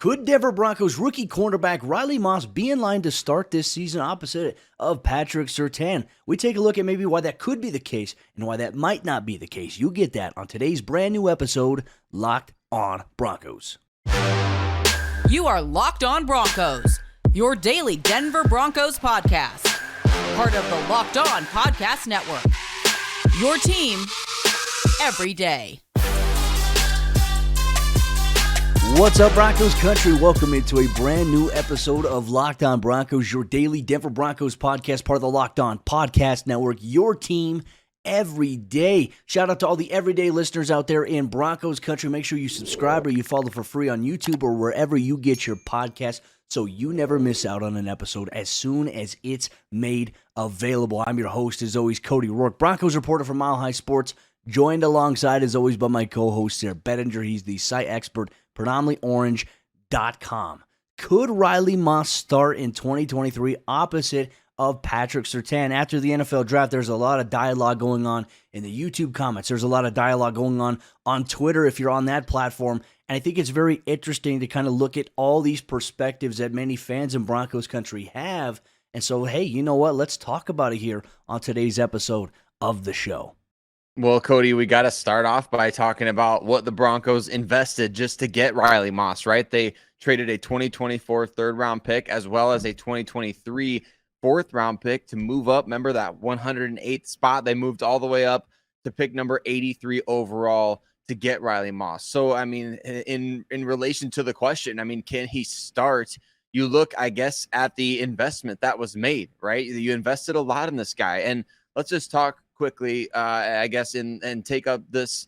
Could Denver Broncos rookie cornerback Riley Moss be in line to start this season opposite of Patrick Surtain? We take a look at maybe why that could be the case and why that might not be the case. You'll get that on today's brand new episode, Locked on Broncos. You are Locked on Broncos, your daily Denver Broncos podcast. Part of the Locked on Podcast Network. Your team every day. What's up, Broncos Country? Welcome into a brand new episode of Locked on Broncos, your daily Denver Broncos podcast, part of the Locked on Podcast Network, your team every day. Shout out to all the everyday listeners out there in Broncos Country. Make sure you subscribe or you follow for free on YouTube or wherever you get your podcast so you never miss out on an episode as soon as it's made available. I'm your host, as always, Cody Roark, Broncos reporter for Mile High Sports, joined alongside, as always, by my co-host, Sayre Bedinger. He's the site expert, predominantlyorange.com. Could Riley Moss start in 2023 opposite of Patrick Surtain? After the NFL draft, there's a lot of dialogue going on in the YouTube comments. There's a lot of dialogue going on Twitter if you're on that platform. And I think it's very interesting to kind of look at all these perspectives that many fans in Broncos country have. And so, hey, you know what? Let's talk about it here on today's episode of the show. Well, Cody, we got to start off by talking about what the Broncos invested just to get Riley Moss, right? They traded a 2024 third-round pick as well as a 2023 fourth-round pick to move up. Remember that 108th spot? They moved all the way up to pick number 83 overall to get Riley Moss. So, I mean, in relation to the question, I mean, can he start? You look, I guess, at the investment that was made, right? You invested a lot in this guy. And let's just talk quickly, I guess, and take up this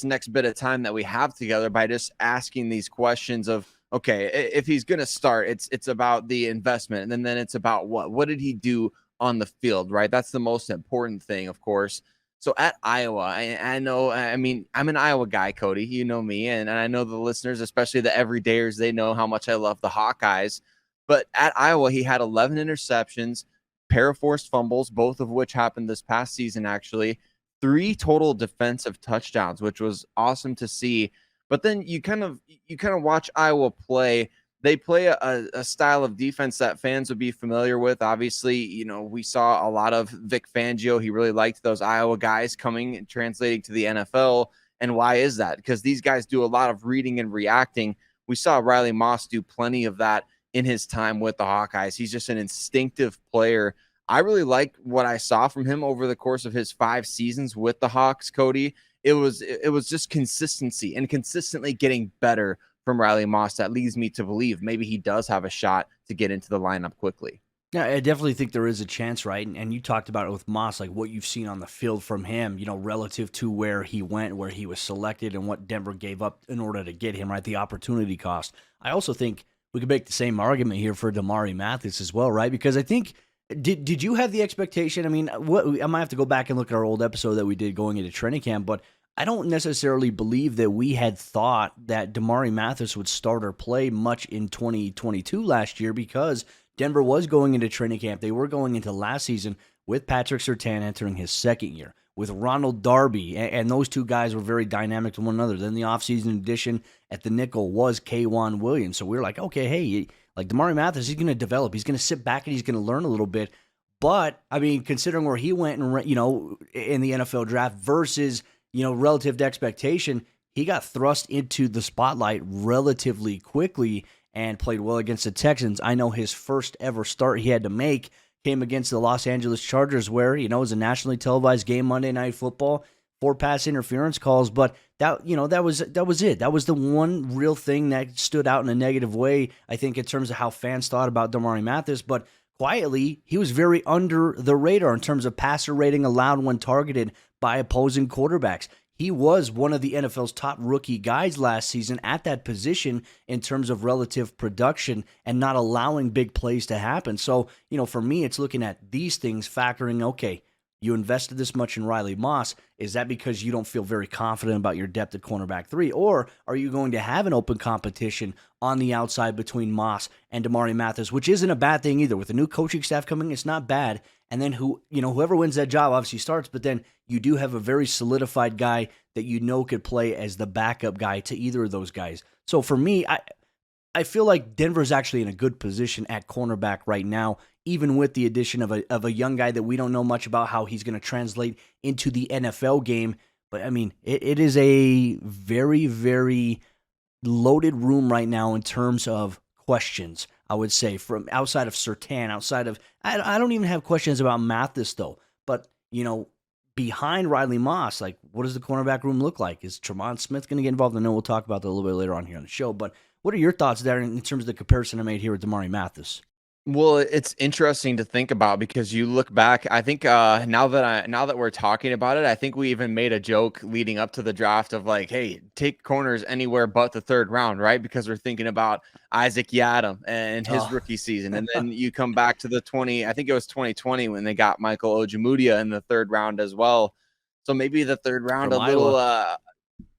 next bit of time that we have together by just asking these questions of, okay, if he's going to start, it's about the investment, and then it's about what did he do on the field, right? That's the most important thing, of course. So at Iowa, I know, I mean, I'm an Iowa guy, Cody, you know me, and I know the listeners, especially the everydayers, they know how much I love the Hawkeyes. But at Iowa, he had 11 interceptions, pair of forced fumbles, both of which happened this past season, actually. 3 total defensive touchdowns, which was awesome to see. But then you kind of watch Iowa play. They play a style of defense that fans would be familiar with. Obviously, you know, we saw a lot of Vic Fangio. He really liked those Iowa guys coming and translating to the NFL. And why is that? Because these guys do a lot of reading and reacting. We saw Riley Moss do plenty of that in his time with the Hawkeyes. He's just an instinctive player. I really like what I saw from him over the course of his 5 seasons with the Hawks, Cody. It was just consistency and consistently getting better from Riley Moss that leads me to believe maybe he does have a shot to get into the lineup quickly. Yeah, I definitely think there is a chance, right? And you talked about it with Moss, like what you've seen on the field from him, you know, relative to where he went, where he was selected, and what Denver gave up in order to get him, right? The opportunity cost. I also think we could make the same argument here for Damarri Mathis as well, right? Because I think, did you have the expectation? I mean, I might have to go back and look at our old episode that we did going into training camp, but I don't necessarily believe that we had thought that Damarri Mathis would start or play much in 2022 last year because Denver was going into training camp. They were going into last season with Patrick Surtain entering his second year, with Ronald Darby, and those two guys were very dynamic to one another. Then the offseason addition at the nickel was Ja'Quan McMillian. So we were like, okay, hey, like Damarri Mathis, he's going to develop. He's going to sit back and he's going to learn a little bit. But, I mean, considering where he went, and you know, in the NFL draft versus, you know, relative to expectation, he got thrust into the spotlight relatively quickly and played well against the Texans. I know his first ever start he had to make came against the Los Angeles Chargers, where, you know, it was a nationally televised game, Monday Night Football, 4 pass interference calls, but that, you know, that was it. That was the one real thing that stood out in a negative way, I think, in terms of how fans thought about Damarri Mathis. But quietly, he was very under the radar in terms of passer rating allowed when targeted by opposing quarterbacks. He was one of the NFL's top rookie guys last season at that position in terms of relative production and not allowing big plays to happen. So, you know, for me, it's looking at these things, factoring, okay, you invested this much in Riley Moss. Is that because you don't feel very confident about your depth at cornerback 3? Or are you going to have an open competition on the outside between Moss and Damarri Mathis, which isn't a bad thing either. With the new coaching staff coming, it's not bad. And then whoever wins that job obviously starts, but then you do have a very solidified guy that you know could play as the backup guy to either of those guys. So for me, I feel like Denver's actually in a good position at cornerback right now, even with the addition of a young guy that we don't know much about how he's going to translate into the NFL game. But I mean, it is a very, very loaded room right now in terms of questions, I would say, from outside of Surtain, I don't even have questions about Mathis, though. But, behind Riley Moss, like, what does the cornerback room look like? Is Tremon Smith going to get involved? I know we'll talk about that a little bit later on here on the show, but what are your thoughts there in terms of the comparison I made here with Damarri Mathis? Well, it's interesting to think about because you look back. I think now that we're talking about it, I think we even made a joke leading up to the draft of like, "Hey, take corners anywhere but the third round," right? Because we're thinking about Isaac Yiadom and his rookie season, and then you come back to I think it was 2020 when they got Michael Ojemudia in the third round as well. So maybe the third round From a little. Iowa.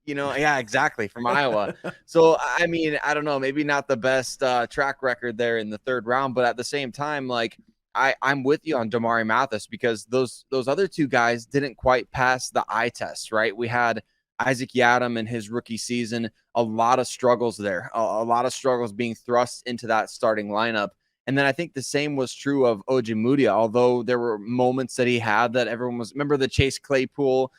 Yeah, exactly, from Iowa. So, I mean, I don't know, maybe not the best track record there in the third round, but at the same time, like, I'm with you on Damarri Mathis because those other two guys didn't quite pass the eye test, right? We had Isaac Yiadom in his rookie season, a lot of struggles there, a lot of struggles being thrust into that starting lineup. And then I think the same was true of Ojemudia, although there were moments that he had that remember the Chase Claypool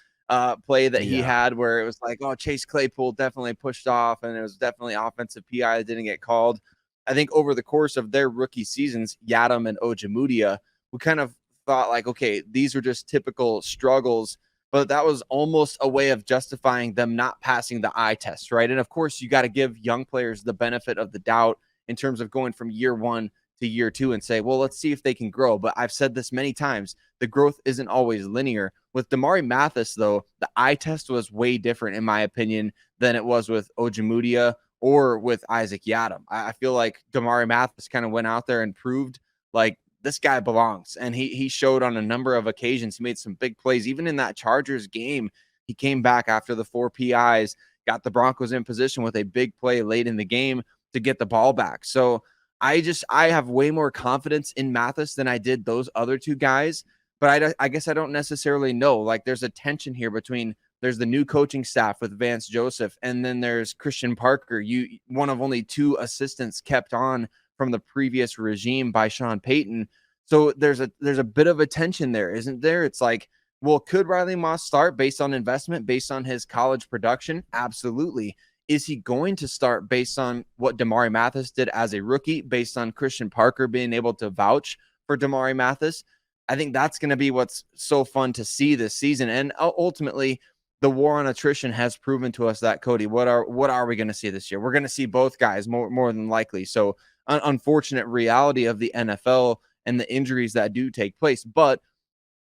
play that he had where it was like, oh, Chase Claypool definitely pushed off and it was definitely offensive PI that didn't get called. I think over the course of their rookie seasons, Yiadom and Ojemudia, we kind of thought like, okay, these were just typical struggles, but that was almost a way of justifying them not passing the eye test, right? And of course, you got to give young players the benefit of the doubt in terms of going from year one to year two and say, well, let's see if they can grow. But I've said this many times, the growth isn't always linear. With Damarri Mathis, though, the eye test was way different, in my opinion, than it was with Ojemudia or with Isaac Yiadom. I feel like Damarri Mathis kind of went out there and proved like this guy belongs. And he showed on a number of occasions. He made some big plays. Even in that Chargers game, he came back after the 4 PIs, got the Broncos in position with a big play late in the game to get the ball back. So I have way more confidence in Mathis than I did those other two guys. But I guess I don't necessarily know. Like, there's a tension here between there's the new coaching staff with Vance Joseph, and then there's Christian Parker, one of only 2 assistants kept on from the previous regime by Sean Payton. So there's a bit of a tension there, isn't there? It's like, well, could Riley Moss start based on investment, based on his college production? Absolutely. Is he going to start based on what Damarri Mathis did as a rookie, based on Christian Parker being able to vouch for Damarri Mathis? I think that's going to be what's so fun to see this season. And ultimately, the war on attrition has proven to us that, Cody, what are we going to see this year? We're going to see both guys more than likely. So unfortunate reality of the NFL and the injuries that do take place. But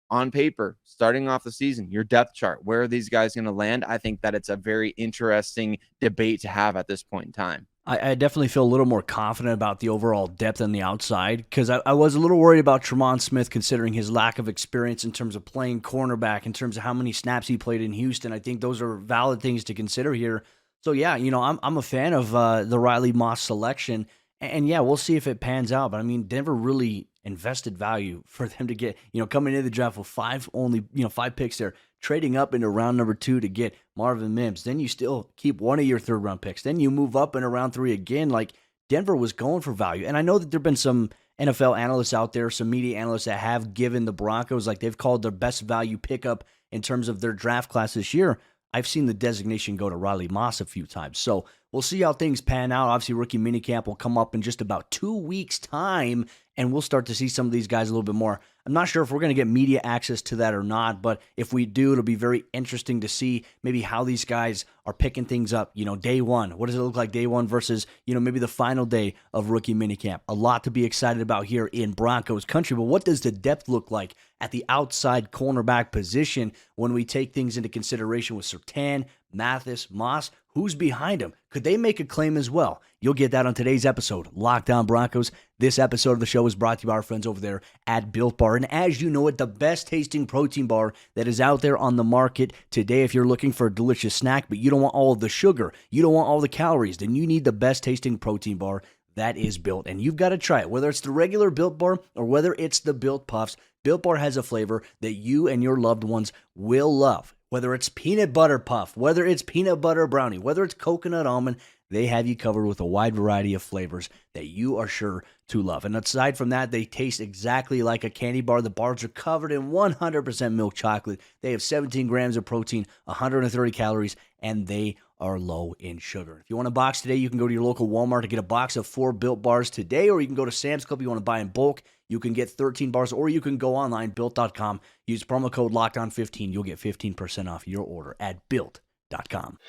on paper, starting off the season, your depth chart, where are these guys going to land? I think that it's a very interesting debate to have at this point in time. I definitely feel a little more confident about the overall depth on the outside because I was a little worried about Tremon Smith considering his lack of experience in terms of playing cornerback, in terms of how many snaps he played in Houston. I think those are valid things to consider here. So, yeah, I'm a fan of the Riley Moss selection. And, yeah, we'll see if it pans out. But, I mean, Denver really invested value for them to get, coming into the draft with 5 picks there, trading up into round number 2 to get Marvin Mims. Then you still keep one of your third-round picks. Then you move up into round 3 again. Like, Denver was going for value. And I know that there have been some NFL analysts out there, some media analysts that have given the Broncos, like they've called their best value pickup in terms of their draft class this year. I've seen the designation go to Riley Moss a few times. So we'll see how things pan out. Obviously, rookie minicamp will come up in just about 2 weeks' time, and we'll start to see some of these guys a little bit more. I'm not sure if we're going to get media access to that or not, but if we do, it'll be very interesting to see maybe how these guys are picking things up, day one. What does it look like day one versus, maybe the final day of rookie minicamp? A lot to be excited about here in Broncos country, but what does the depth look like at the outside cornerback position when we take things into consideration with Surtain, Mathis, Moss? Who's behind them? Could they make a claim as well? You'll get that on today's episode, Locked On Broncos. This episode of the show is brought to you by our friends over there at Built Bar. And as you know it, the best tasting protein bar that is out there on the market today. If you're looking for a delicious snack, but you don't want all of the sugar, you don't want all the calories, then you need the best tasting protein bar that is Built. And you've got to try it, whether it's the regular Built Bar or whether it's the Built Puffs. Built Bar has a flavor that you and your loved ones will love. Whether it's peanut butter puff, whether it's peanut butter brownie, whether it's coconut almond, they have you covered with a wide variety of flavors that you are sure to love. And aside from that, they taste exactly like a candy bar. The bars are covered in 100% milk chocolate. They have 17 grams of protein, 130 calories, and they are low in sugar. If you want a box today, you can go to your local Walmart to get a box of 4 Built Bars today, or you can go to Sam's Club. You want to buy in bulk, you can get 13 bars, or you can go online, built.com, use promo code LOCKEDON15. You'll get 15% off your order at built.com.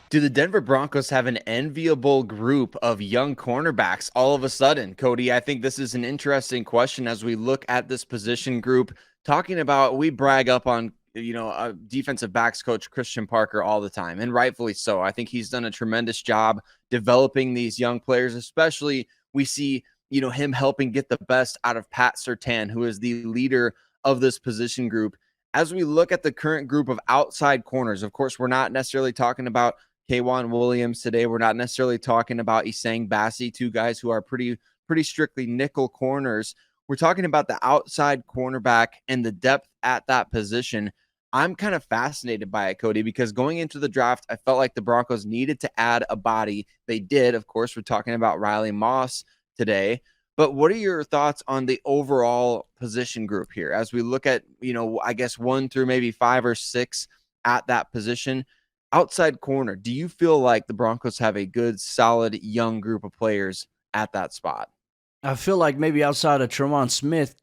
Do the Denver Broncos have an enviable group of young cornerbacks all of a sudden? Cody, I think this is an interesting question as we look at this position group. Talking about, we brag up on, defensive backs coach Christian Parker all the time, and rightfully so. I think he's done a tremendous job developing these young players, especially we see, him helping get the best out of Pat Surtain, who is the leader of this position group. As we look at the current group of outside corners, of course, we're not necessarily talking about K'Wan Williams today. We're not necessarily talking about Essang Bassey, two guys who are pretty strictly nickel corners. We're talking about the outside cornerback and the depth at that position. I'm kind of fascinated by it, Cody, because going into the draft, I felt like the Broncos needed to add a body. They did. Of course, we're talking about Riley Moss today. But what are your thoughts on the overall position group here as we look at, I guess 1 through maybe 5 or 6 at that position? Outside corner, do you feel like the Broncos have a good, solid, young group of players at that spot? I feel like maybe outside of Tremon Smith,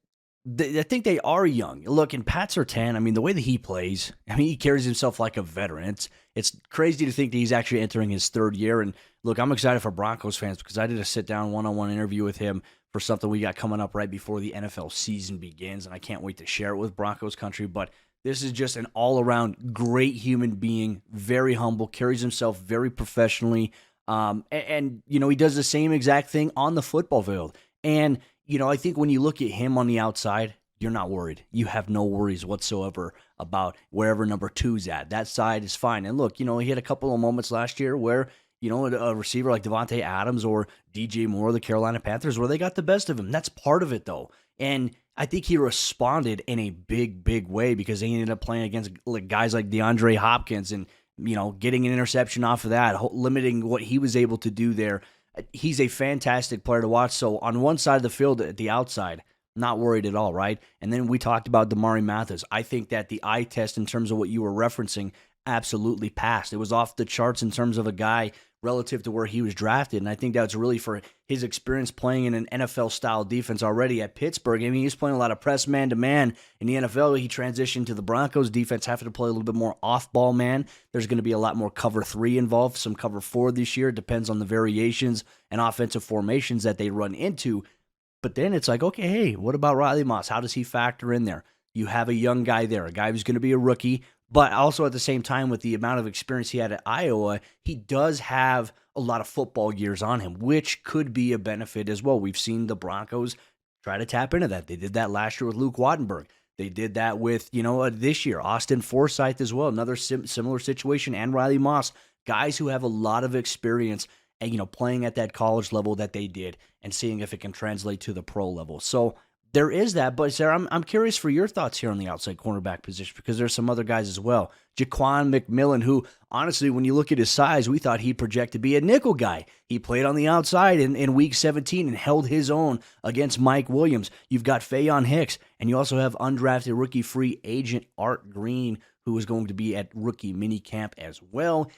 I think they are young. Look, in Pat Surtain, the way that he plays, he carries himself like a veteran. It's crazy to think that he's actually entering his 3rd year. And look, I'm excited for Broncos fans because I did a sit-down one-on-one interview with him for something we got coming up right before the NFL season begins, and I can't wait to share it with Broncos Country. But this is just an all-around great human being, very humble, carries himself very professionally, and he does the same exact thing on the football field. And, I think when you look at him on the outside, you're not worried. You have no worries whatsoever about wherever number 2's at. That side is fine. And look, he had a couple of moments last year where, a receiver like Devontae Adams or DJ Moore of the Carolina Panthers, where they got the best of him. That's part of it, though. And I think he responded in a big, big way because he ended up playing against guys like DeAndre Hopkins and, getting an interception off of that, limiting what he was able to do there. He's a fantastic player to watch. So on one side of the field, at the outside, not worried at all, right? And then we talked about Damarri Mathis. I think that the eye test in terms of what you were referencing absolutely passed. It was off the charts in terms of a guy relative to where he was drafted. And I think that's really for his experience playing in an NFL-style defense already at Pittsburgh. He was playing a lot of press man-to-man. In the NFL, he transitioned to the Broncos defense, having to play a little bit more off-ball man. There's going to be a lot more cover 3 involved, some cover 4 this year. It depends on the variations and offensive formations that they run into. But then it's like, okay, hey, what about Riley Moss? How does he factor in there? You have a young guy there, a guy who's going to be a rookie, but also at the same time, with the amount of experience he had at Iowa, he does have a lot of football years on him, which could be a benefit as well. We've seen the Broncos try to tap into that. They did that last year with Luke Wattenberg. They did that with, this year, Austin Forsythe as well, another similar situation, and Riley Moss, guys who have a lot of experience and, playing at that college level that they did and seeing if it can translate to the pro level. So there is that, but Sayre, I'm curious for your thoughts here on the outside cornerback position because there's some other guys as well. Ja'Quan McMillian, who honestly, when you look at his size, we thought he projected to be a nickel guy. He played on the outside in Week 17 and held his own against Mike Williams. You've got Faion Hicks, and you also have undrafted rookie free agent Art Green, who is going to be at rookie minicamp as well.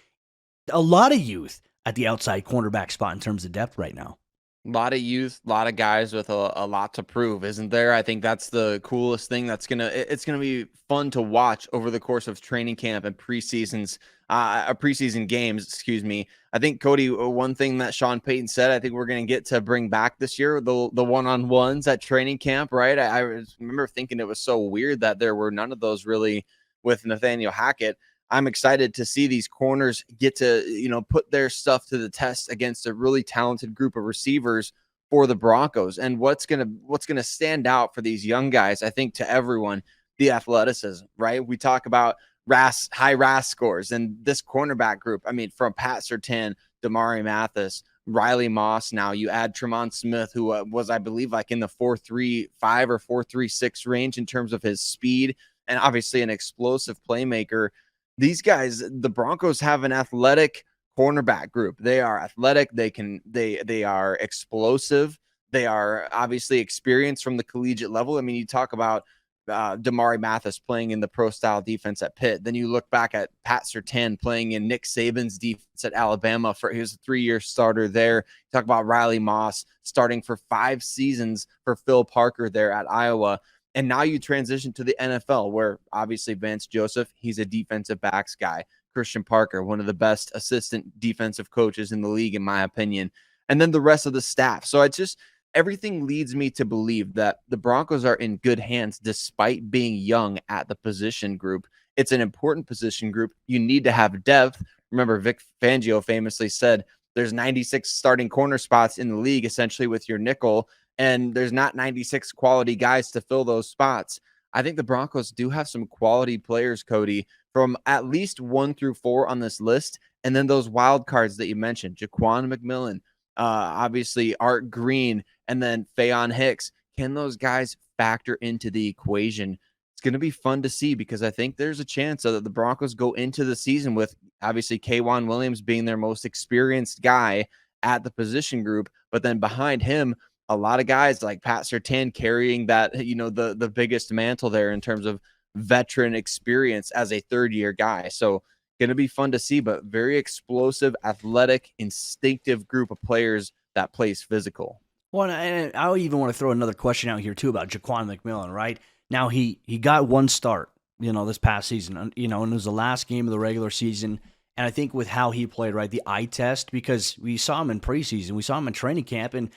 A lot of youth at the outside cornerback spot in terms of depth right now. A lot of youth, a lot of guys with a lot to prove, isn't there? I think that's the coolest thing. It's gonna be fun to watch over the course of training camp and preseason games. Excuse me. I think, Cody, one thing that Sean Payton said, I think we're gonna get to bring back this year, the one-on-ones at training camp, right? I remember thinking it was so weird that there were none of those really with Nathaniel Hackett. I'm excited to see these corners get to, put their stuff to the test against a really talented group of receivers for the Broncos. And what's going to stand out for these young guys, I think, to everyone, the athleticism, right? We talk about high RAS scores, and this cornerback group, from Pat Surtain, Damarri Mathis, Riley Moss. Now you add Tremon Smith, who was, I believe, like in the 4.35 or 4.36 range in terms of his speed, and obviously an explosive playmaker. These guys, the Broncos have an athletic cornerback group. They are athletic. They are explosive. They are obviously experienced from the collegiate level. I mean, you talk about Damarri Mathis playing in the pro style defense at Pitt. Then you look back at Pat Surtain playing in Nick Saban's defense at Alabama. He was a 3-year starter there. You talk about Riley Moss starting for 5 seasons for Phil Parker there at Iowa. And now you transition to the NFL, where obviously Vance Joseph, he's a defensive backs guy. Christian Parker, one of the best assistant defensive coaches in the league, in my opinion. And then the rest of the staff. So it's just, everything leads me to believe that the Broncos are in good hands despite being young at the position group. It's an important position group. You need to have depth. Remember, Vic Fangio famously said there's 96 starting corner spots in the league, essentially with your nickel, and there's not 96 quality guys to fill those spots. I think the Broncos do have some quality players, Cody, from at least 1 through 4 on this list. And then those wild cards that you mentioned, Ja'Quan McMillian, obviously Art Green, and then Faion Hicks. Can those guys factor into the equation? It's going to be fun to see, because I think there's a chance that the Broncos go into the season with obviously K'Wan Williams being their most experienced guy at the position group, but then behind him, a lot of guys like Pat Surtain carrying that, you know, the biggest mantle there in terms of veteran experience as a 3rd-year guy. So going to be fun to see, but very explosive, athletic, instinctive group of players that plays physical. Well, and I even want to throw another question out here too about Ja'Quan McMillian, right? Now he got 1 start, you know, this past season, you know, and it was the last game of the regular season. And I think with how he played, right, the eye test, because we saw him in preseason, we saw him in training camp, and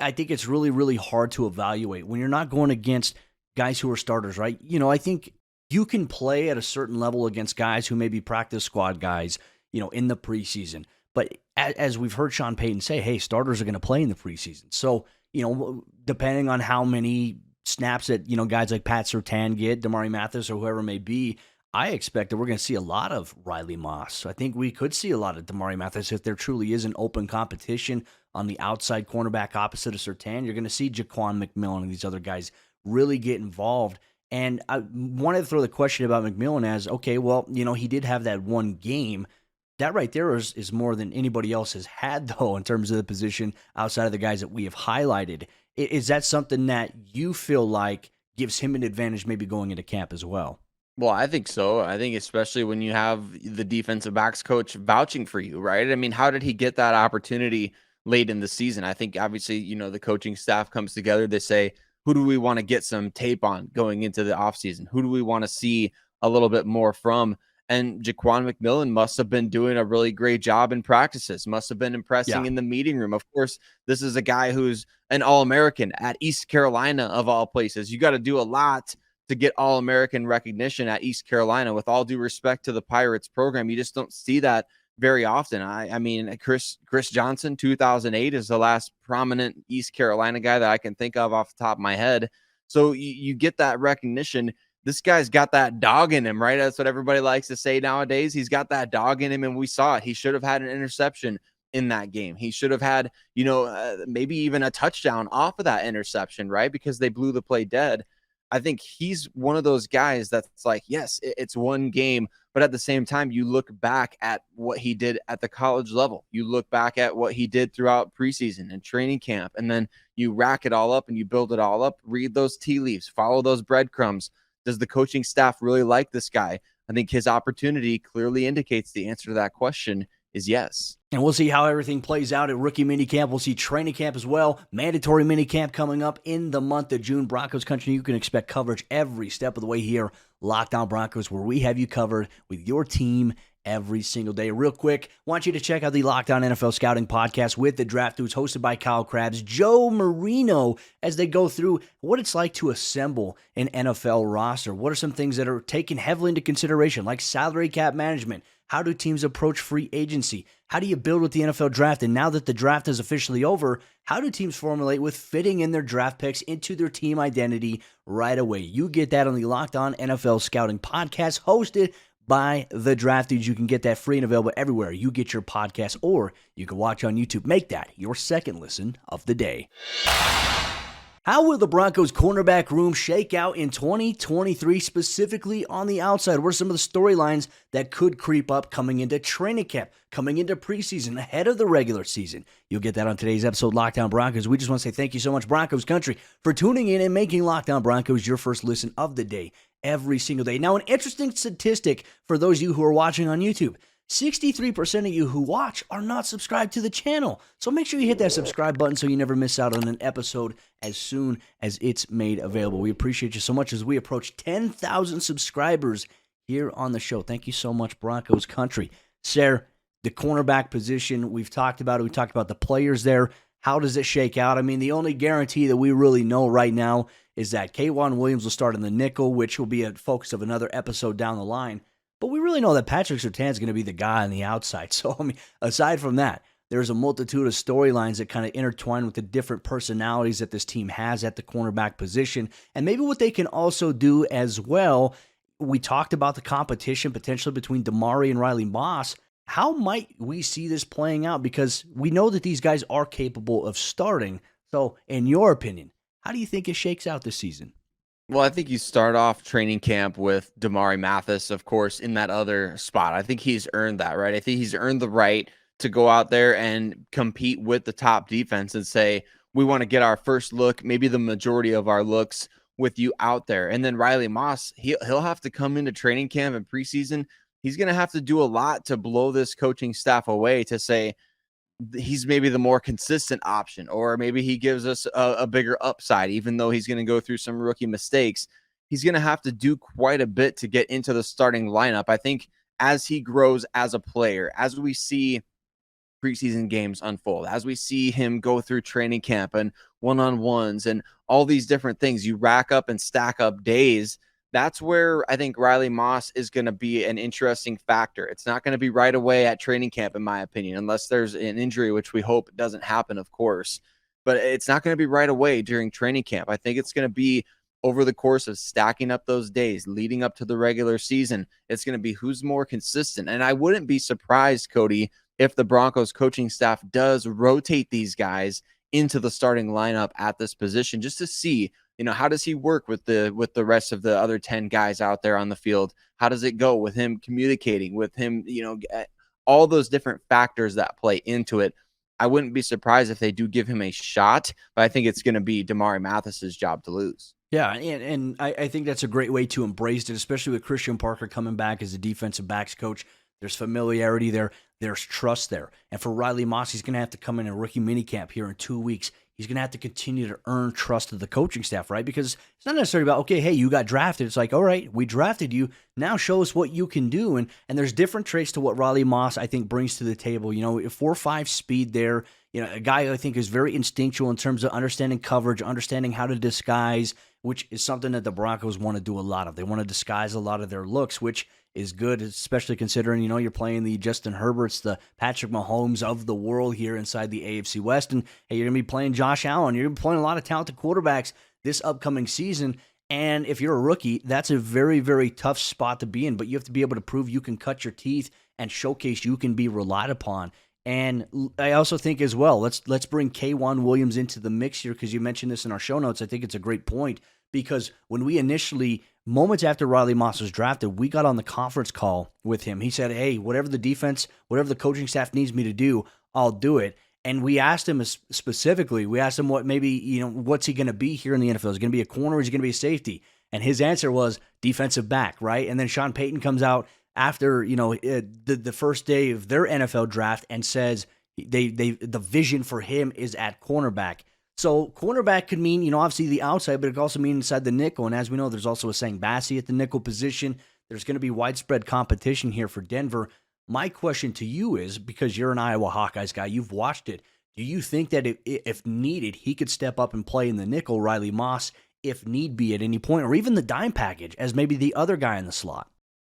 I think it's really, really hard to evaluate when you're not going against guys who are starters, right? You know, I think you can play at a certain level against guys who may be practice squad guys, you know, in the preseason. But as we've heard Sean Payton say, hey, starters are going to play in the preseason. So, you know, depending on how many snaps that, you know, guys like Pat Surtain get, Damarri Mathis or whoever it may be, I expect that we're going to see a lot of Riley Moss. I think we could see a lot of Damarri Mathis if there truly is an open competition on the outside cornerback opposite of Surtain. You're going to see Ja'Quan McMillian and these other guys really get involved. And I wanted to throw the question about McMillan as, okay, well, you know, he did have that 1 game. That right there is more than anybody else has had, though, in terms of the position outside of the guys that we have highlighted. Is that something that you feel like gives him an advantage maybe going into camp as well? Well, I think so. I think especially when you have the defensive backs coach vouching for you, right? I mean, how did he get that opportunity late in the season? I think obviously, you know, the coaching staff comes together. They say, who do we want to get some tape on going into the offseason? Who do we want to see a little bit more from? And Ja'Quan McMillian must have been doing a really great job in practices, must have been impressing in the meeting room. Of course, this is a guy who's an All-American at East Carolina, of all places. You got to do a lot to get All-American recognition at East Carolina. With all due respect to the Pirates program, you just don't see that very often. I mean, Chris Johnson, 2008, is the last prominent East Carolina guy that I can think of off the top of my head. So you get that recognition. This guy's got that dog in him, right? That's what everybody likes to say nowadays. He's got that dog in him, and we saw it. He should have had an interception in that game. He should have had, you know, maybe even a touchdown off of that interception, right? Because they blew the play dead. I think he's one of those guys that's like, yes, it's 1 game, but at the same time, you look back at what he did at the college level. You look back at what he did throughout preseason and training camp, and then you rack it all up and you build it all up, read those tea leaves, follow those breadcrumbs. Does the coaching staff really like this guy? I think his opportunity clearly indicates the answer to that question is yes. And we'll see how everything plays out at rookie minicamp. We'll see training camp as well. Mandatory minicamp coming up in the month of June. Broncos Country, you can expect coverage every step of the way here. Locked On Broncos, where we have you covered with your team every single day. Real quick, want you to check out the Locked On NFL Scouting Podcast with the Draft Dudes, hosted by Kyle Krabs, Joe Marino, as they go through what it's like to assemble an NFL roster. What are some things that are taken heavily into consideration, like salary cap management? How do teams approach free agency? How do you build with the NFL draft? And now that the draft is officially over, how do teams formulate with fitting in their draft picks into their team identity right away? You get that on the Locked On NFL Scouting Podcast, hosted by the Draft Dudes. You can get that free and available everywhere you get your podcast, or you can watch on YouTube. Make that your second listen of the day. How will the Broncos cornerback room shake out in 2023, specifically on the outside? What are some of the storylines that could creep up coming into training camp, coming into preseason, ahead of the regular season? You'll get that on today's episode, Lockdown Broncos. We just want to say thank you so much, Broncos Country, for tuning in and making Lockdown Broncos your first listen of the day, every single day. Now, an interesting statistic for those of you who are watching on YouTube. 63% of you who watch are not subscribed to the channel. So make sure you hit that subscribe button so you never miss out on an episode as soon as it's made available. We appreciate you so much as we approach 10,000 subscribers here on the show. Thank you so much, Broncos Country. Sayre, the cornerback position, we've talked about it. We talked about the players there. How does it shake out? I mean, the only guarantee that we really know right now is that Ja'Quan Williams will start in the nickel, which will be a focus of another episode down the line. But we really know that Patrick Surtain is going to be the guy on the outside. So, I mean, aside from that, there's a multitude of storylines that kind of intertwine with the different personalities that this team has at the cornerback position. And maybe what they can also do as well. We talked about the competition potentially between Damarri and Riley Moss. How might we see this playing out? Because we know that these guys are capable of starting. So, in your opinion, how do you think it shakes out this season? Well, I think you start off training camp with Damarri Mathis, of course, in that other spot. I think he's earned that, right? I think he's earned the right to go out there and compete with the top defense and say, we want to get our first look, maybe the majority of our looks with you out there. And then Riley Moss, he'll have to come into training camp and preseason. He's going to have to do a lot to blow this coaching staff away to say, he's maybe the more consistent option, or maybe he gives us a bigger upside, even though he's going to go through some rookie mistakes. He's going to have to do quite a bit to get into the starting lineup. I think as he grows as a player, as we see preseason games unfold, as we see him go through training camp and one-on-ones and all these different things, you rack up and stack up days. That's where I think Riley Moss is going to be an interesting factor. It's not going to be right away at training camp, in my opinion, unless there's an injury, which we hope doesn't happen, of course. But it's not going to be right away during training camp. I think it's going to be over the course of stacking up those days leading up to the regular season. It's going to be who's more consistent. And I wouldn't be surprised, Cody, if the Broncos coaching staff does rotate these guys into the starting lineup at this position just to see, how does he work with the rest of the other 10 guys out there on the field? How does it go with him communicating with him? All those different factors that play into it. I wouldn't be surprised if they do give him a shot, but I think it's going to be Damarri Mathis's job to lose. Yeah, and I think that's a great way to embrace it, especially with Christian Parker coming back as a defensive backs coach. There's familiarity there. There's trust there. And for Riley Moss, he's going to have to come in a rookie minicamp here in 2 weeks. He's going to have to continue to earn trust of the coaching staff, right? Because it's not necessarily about, okay, hey, you got drafted. It's like, all right, we drafted you. Now show us what you can do. And there's different traits to what Riley Moss, I think, brings to the table. 4.5 speed there. A guy I think is very instinctual in terms of understanding coverage, understanding how to disguise, which is something that the Broncos want to do a lot of. They want to disguise a lot of their looks, which is good, especially considering, you're playing the Justin Herberts, the Patrick Mahomes of the world here inside the AFC West. And hey, you're going to be playing Josh Allen. You're going to be playing a lot of talented quarterbacks this upcoming season. And if you're a rookie, that's a very, very tough spot to be in. But you have to be able to prove you can cut your teeth and showcase you can be relied upon. And I also think as well, let's bring Ja'Quan Williams into the mix here, because you mentioned this in our show notes. I think it's a great point, because when we initially, moments after Riley Moss was drafted, we got on the conference call with him. He said, hey, whatever the defense, whatever the coaching staff needs me to do, I'll do it. And we asked him specifically, what maybe, what's he going to be here in the NFL? Is he going to be a corner or is he going to be a safety? And his answer was defensive back, right? And then Sean Payton comes out after, the first day of their NFL draft and says the vision for him is at cornerback. So cornerback could mean, obviously the outside, but it could also mean inside the nickel. And as we know, there's also a Sayre Bassey at the nickel position. There's going to be widespread competition here for Denver. My question to you is, because you're an Iowa Hawkeyes guy, you've watched it, do you think that if needed, he could step up and play in the nickel, Riley Moss, if need be at any point, or even the dime package as maybe the other guy in the slot?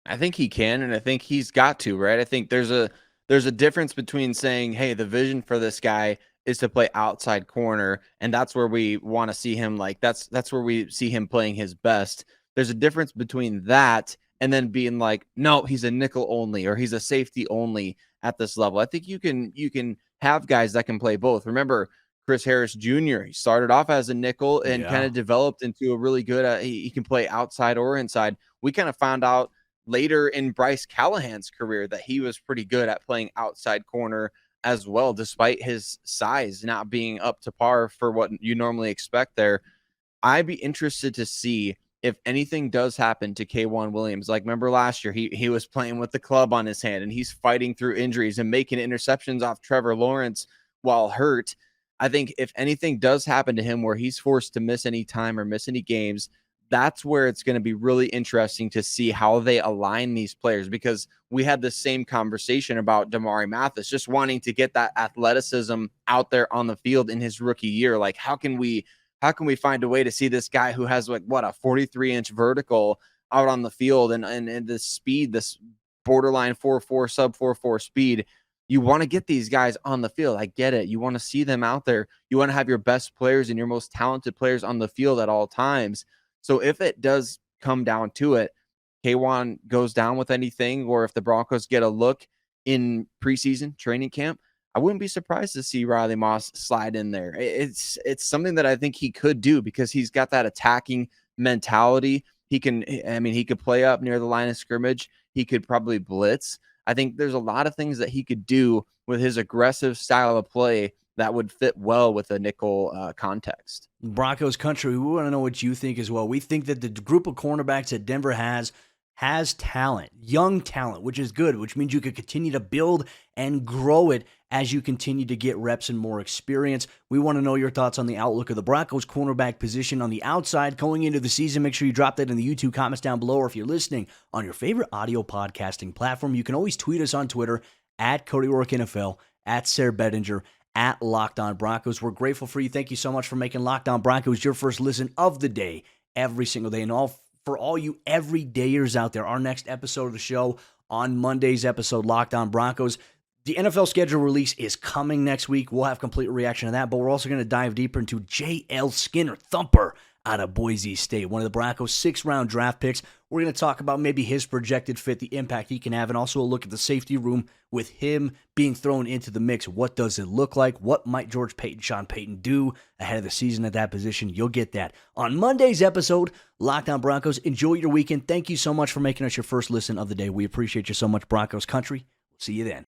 I think he can, and I think he's got to, right? I think there's a difference between saying, hey, the vision for this guy is to play outside corner, and that's where we want to see him. Like that's where we see him playing his best. There's a difference between that and then being like, no, he's a nickel only or he's a safety only at this level. I think you can have guys that can play both. Remember, Chris Harris Jr. He started off as a nickel and kind of developed into a really good, he can play outside or inside. We kind of found out later in Bryce Callahan's career that he was pretty good at playing outside corner as well, despite his size not being up to par for what you normally expect there. I'd be interested to see if anything does happen to K'Waun Williams. Like, remember last year, he was playing with the club on his hand and he's fighting through injuries and making interceptions off Trevor Lawrence while hurt. I think if anything does happen to him where he's forced to miss any time or miss any games, that's where it's going to be really interesting to see how they align these players, because we had the same conversation about Damarri Mathis just wanting to get that athleticism out there on the field in his rookie year. Like, how can we find a way to see this guy who has like a 43-inch vertical out on the field and this speed, this borderline 4.4 sub 4.4 speed? You want to get these guys on the field. I get it. You want to see them out there. You want to have your best players and your most talented players on the field at all times. So if it does come down to it, K'Waun goes down with anything, or if the Broncos get a look in preseason training camp, I wouldn't be surprised to see Riley Moss slide in there. It's something that I think he could do because he's got that attacking mentality. He could play up near the line of scrimmage. He could probably blitz. I think there's a lot of things that he could do with his aggressive style of play that would fit well with a nickel context. Broncos Country, we want to know what you think as well. We think that the group of cornerbacks that Denver has talent, young talent, which is good, which means you could continue to build and grow it as you continue to get reps and more experience. We want to know your thoughts on the outlook of the Broncos cornerback position on the outside going into the season. Make sure you drop that in the YouTube comments down below, or if you're listening on your favorite audio podcasting platform, you can always tweet us on Twitter at Cody Roark NFL, at Sayre Bedinger, at Locked On Broncos. We're grateful for you. Thank you so much for making Locked On Broncos your first listen of the day every single day. And for all you everydayers out there, our next episode of the show on Monday's episode, Locked On Broncos, the NFL schedule release is coming next week. We'll have complete reaction to that, but we're also going to dive deeper into J.L. Skinner, thumper out of Boise State, one of the Broncos' 6th-round draft picks. We're going to talk about maybe his projected fit, the impact he can have, and also a look at the safety room with him being thrown into the mix. What does it look like? What might Sean Payton do ahead of the season at that position? You'll get that on Monday's episode, Locked On Broncos. Enjoy your weekend. Thank you so much for making us your first listen of the day. We appreciate you so much, Broncos Country. We'll see you then.